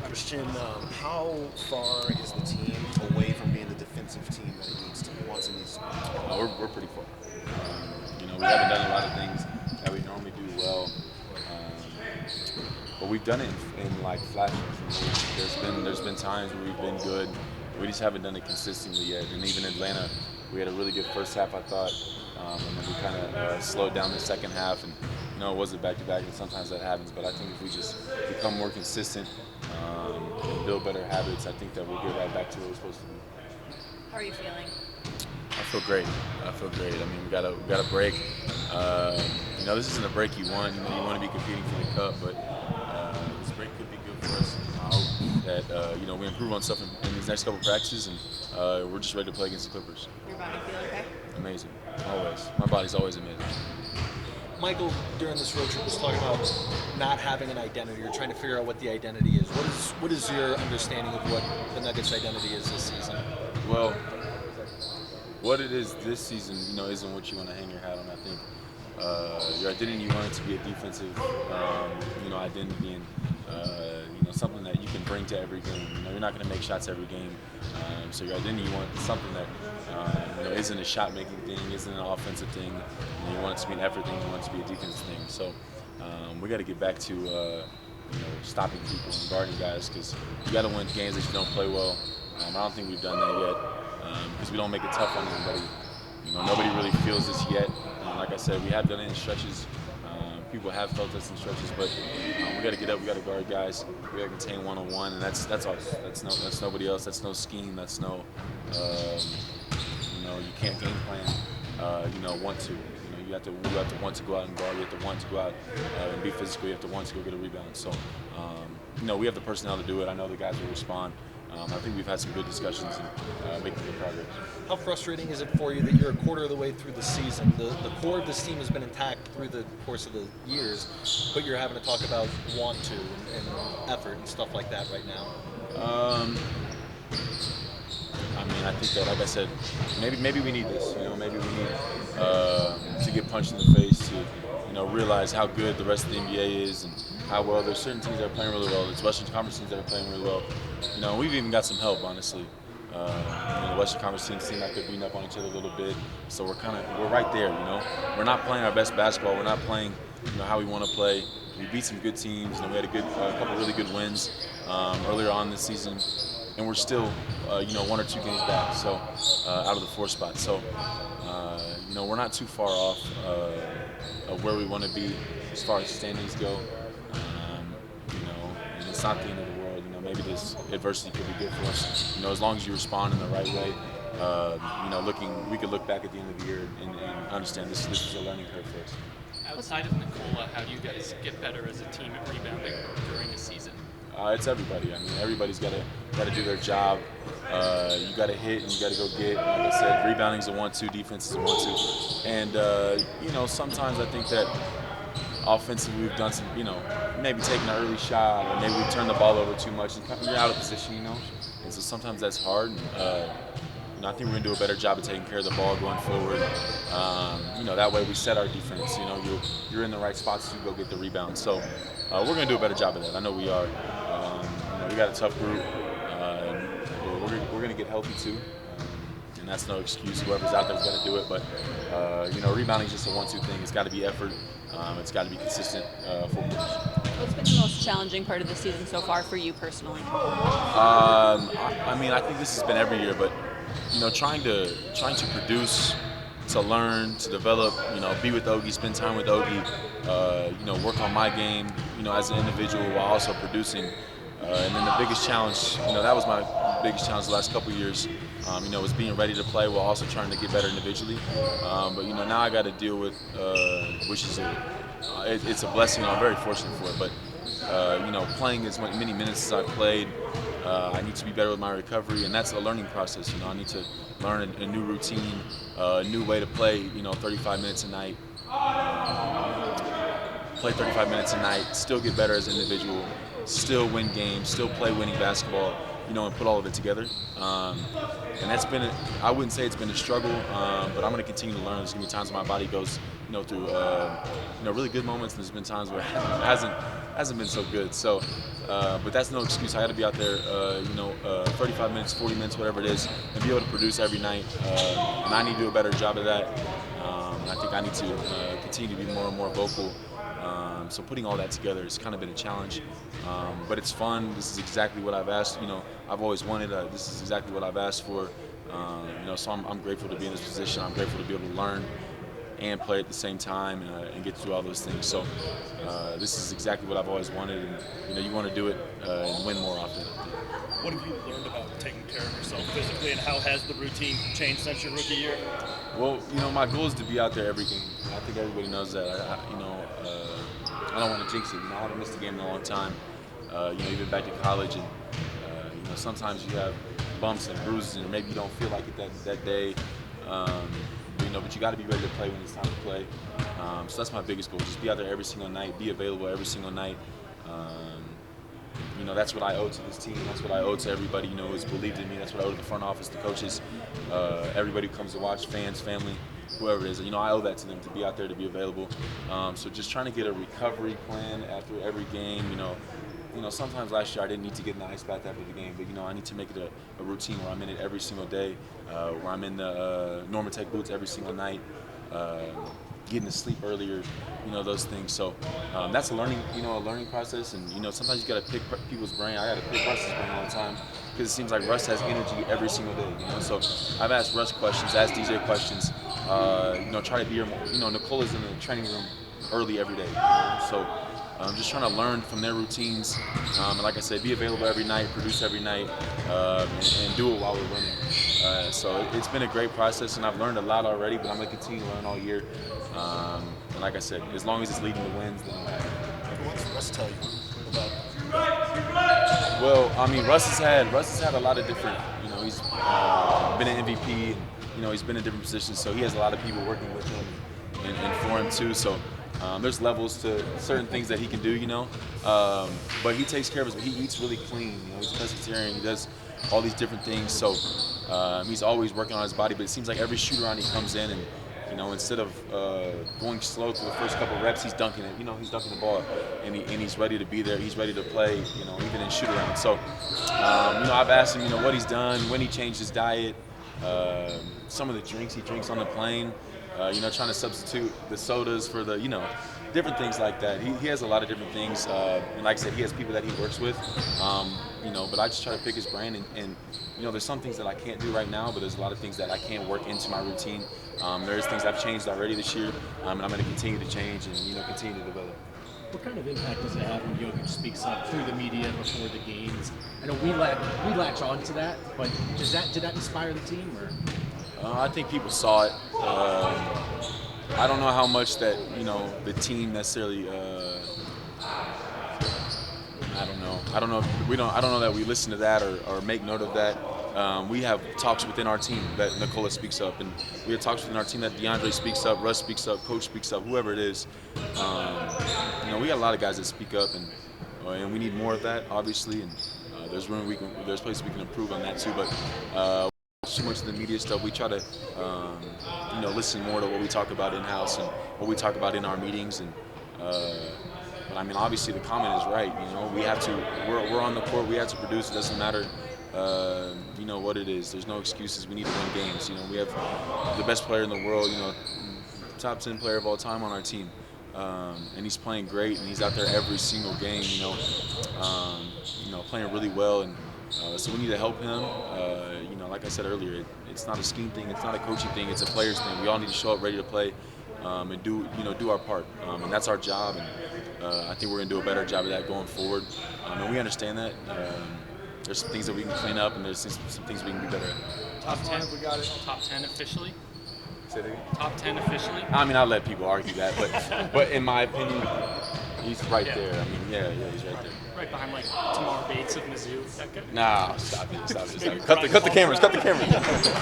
Christian, how far is the team away from being the defensive team that it needs to be, wants and needs to be? We're pretty far. We haven't done a lot of things that we normally do well, but we've done it in like flashes. There's been times where we've been good. We just haven't done it consistently yet. And even in Atlanta, we had a really good first half, I thought, and then we kind of slowed down the second half. And it wasn't back to back, and sometimes that happens. But I think if we just become more consistent and build better habits, I think that we'll get right back to where we're supposed to be. How are you feeling? I feel great. I feel great. I mean, we got a break. This isn't a break you want. You want to be competing for the cup, but this break could be good for us. I hope that we improve on stuff in these next couple practices, and we're just ready to play against the Clippers. Your body feel okay? Amazing, always. My body's always amazing. Michael, during this road trip, was talking about not having an identity. You're trying to figure out what the identity is. What is your understanding of what the Nuggets' identity is this season? Well, what it is this season, isn't what you want to hang your hat on. I think your identity, you want it to be a defensive, identity, and something that you can bring to every game. You're not going to make shots every game, so your identity, you want something that isn't a shot-making thing, isn't an offensive thing. You want it to be an effort thing. You want it to be a defensive thing. So we got to get back to stopping people and guarding guys, because you got to win games that you don't play well. I don't think we've done that yet. Because we don't make it tough on anybody. Nobody really feels this yet. Like I said, we have done it in stretches. People have felt us in stretches, but we got to get up. We got to guard guys. We got to contain one-on-one, and that's us. That's nobody else. That's no scheme. That's no. You can't game plan. Want to. You have to want to go out and guard. You have to want to go out and be physical. You have to want to go get a rebound. So, we have the personnel to do it. I know the guys will respond. I think we've had some good discussions and making good progress. How frustrating is it for you that you're a quarter of the way through the season? The core of this team has been intact through the course of the years, but you're having to talk about want to and effort and stuff like that right now. I think that, like I said, maybe we need this. Maybe we need to get punched in the face to realize how good the rest of the NBA is and how well there's certain teams that are playing really well. There's Western Conference teams that are playing really well. We've even got some help, honestly. The Western Conference teams seem like they're beating up on each other a little bit, so we're right there. We're not playing our best basketball. We're not playing how we want to play. We beat some good teams. We had a couple really good wins earlier on this season, and we're still 1 or 2 games back, so out of the 4th spot. So we're not too far off of where we want to be as far as standings go. And it's not the end of the world. Maybe this adversity could be good for us. As long as you respond in the right way. We could look back at the end of the year and understand this is a learning curve for us. Outside of Nicola, how do you guys get better as a team at rebounding during the season? It's everybody. Everybody's got to do their job. You got to hit and you got to go get. Like I said, rebounding's a 1-2, defense is a 1-2. And sometimes I think that offensively we've done some, maybe taking an early shot, or maybe we turned the ball over too much and you're out of position, And so sometimes that's hard. I think we're gonna do a better job of taking care of the ball going forward. That way we set our defense. You're in the right spots to go get the rebound. So we're gonna do a better job of that. I know we are. We got a tough group. We're gonna get healthy too. And that's no excuse. Whoever's out there's got to do it. But rebounding is just a 1-2 thing. It's got to be effort. It's got to be consistent for me. What's been the most challenging part of the season so far for you personally? I think this has been every year, but trying to produce, to learn, to develop. Be with Ogie, spend time with Ogie. Work on my game. As an individual while also producing. And then the biggest challenge, that was my biggest challenge the last couple of years, was being ready to play while also trying to get better individually. But now I got to deal with, which is it's a blessing. I'm very fortunate for it. But playing as many minutes as I've played, I need to be better with my recovery, and that's a learning process. I need to learn a new routine, a new way to play. 35 minutes a night. Play 35 minutes a night. Still get better as an individual. Still win games, still play winning basketball, and put all of it together. And that's been, I wouldn't say it's been a struggle, but I'm going to continue to learn. There's going to be times when my body goes, through, really good moments. And there's been times where it hasn't hasn't been so good. So, but that's no excuse. I got to be out there, 35 minutes, 40 minutes, whatever it is, and be able to produce every night. And I need to do a better job of that. And I think I need to continue to be more and more vocal. So putting all that together has kind of been a challenge, but it's fun. This is exactly what I've asked. I've always wanted. This is exactly what I've asked for. So I'm grateful to be in this position. I'm grateful to be able to learn and play at the same time and get through all those things. So this is exactly what I've always wanted, and you want to do it and win more often. What have you learned about taking care of yourself physically, and how has the routine changed since your rookie year? Well, my goal is to be out there every game. I think everybody knows that. I don't want to jinx it. I haven't missed a game in a long time. Even back to college, and sometimes you have bumps and bruises, and maybe you don't feel like it that day. But you got to be ready to play when it's time to play. So that's my biggest goal: just be out there every single night, be available every single night. That's what I owe to this team. That's what I owe to everybody, who's believed in me. That's what I owe to the front office, the coaches, everybody who comes to watch, fans, family, whoever it is. I owe that to them, to be out there, to be available. So just trying to get a recovery plan after every game. Sometimes last year I didn't need to get in the ice bath after the game, but I need to make it a routine where I'm in it every single day, where I'm in the Normatec boots every single night, getting to sleep earlier, those things. So that's a learning process, and sometimes you got to pick people's brain. I got to pick Russ's brain all the time because it seems like Russ has energy every single day. So I've asked Russ questions, asked DJ questions. Try to be here more. Nicola's in the training room early every day. So I'm just trying to learn from their routines, and like I said, be available every night, produce every night, and do it while we're winning. So it's been a great process, and I've learned a lot already, but I'm going to continue to learn all year. And like I said, as long as it's leading to wins, then I'm happy. What's Russ tell you about? Well, Russ has had a lot of different. He's been an MVP, and he's been in different positions, so he has a lot of people working with him and for him too. So. There's levels to certain things that he can do, but he takes care of us. He eats really clean. He's a pescatarian. He does all these different things. So he's always working on his body. But it seems like every shoot around he comes in, and instead of going slow through the first couple of reps, he's dunking it. He's dunking the ball, and he's ready to be there. He's ready to play. Even in shoot around. So I've asked him, what he's done, when he changed his diet, some of the drinks he drinks on the plane. Trying to substitute the sodas for the, different things like that. He has a lot of different things. And like I said, he has people that he works with, but I just try to pick his brain. And there's some things that I can't do right now, but there's a lot of things that I can work into my routine. There's things I've changed already this year, and I'm going to continue to change and, continue to develop. What kind of impact does it have when Jokic speaks up through the media before the games? I know we latch on to that, but did that inspire the team? Or? I think people saw it. I don't know how much that the team necessarily. I don't know. I don't know that we listen to that or make note of that. We have talks within our team that Nicola speaks up, and we have talks within our team that DeAndre speaks up, Russ speaks up, Coach speaks up, whoever it is. We got a lot of guys that speak up, and we need more of that, obviously. And there's places we can improve on that too, but. Too much of the media stuff. We try to, listen more to what we talk about in-house and what we talk about in our meetings. And but obviously the comment is right. We have to. We're on the court. We have to produce. It doesn't matter, what it is. There's no excuses. We need to win games. We have the best player in the world. Top 10 player of all time on our team, and he's playing great. And he's out there every single game. Playing really well. And so we need to help him. Like I said earlier, it's not a scheme thing, it's not a coaching thing, it's a players thing. We all need to show up ready to play and do our part, and that's our job. And I think we're going to do a better job of that going forward. And we understand that. There's some things that we can clean up, and there's some things we can be better at. Top 10. We got it. Top 10 officially. Say that again? Top 10 officially. I'll let people argue that, but in my opinion, he's right there. Yeah, he's right there. Right behind Tamar Bates of Mizzou. That guy. Nah, stop it. Cut the cameras.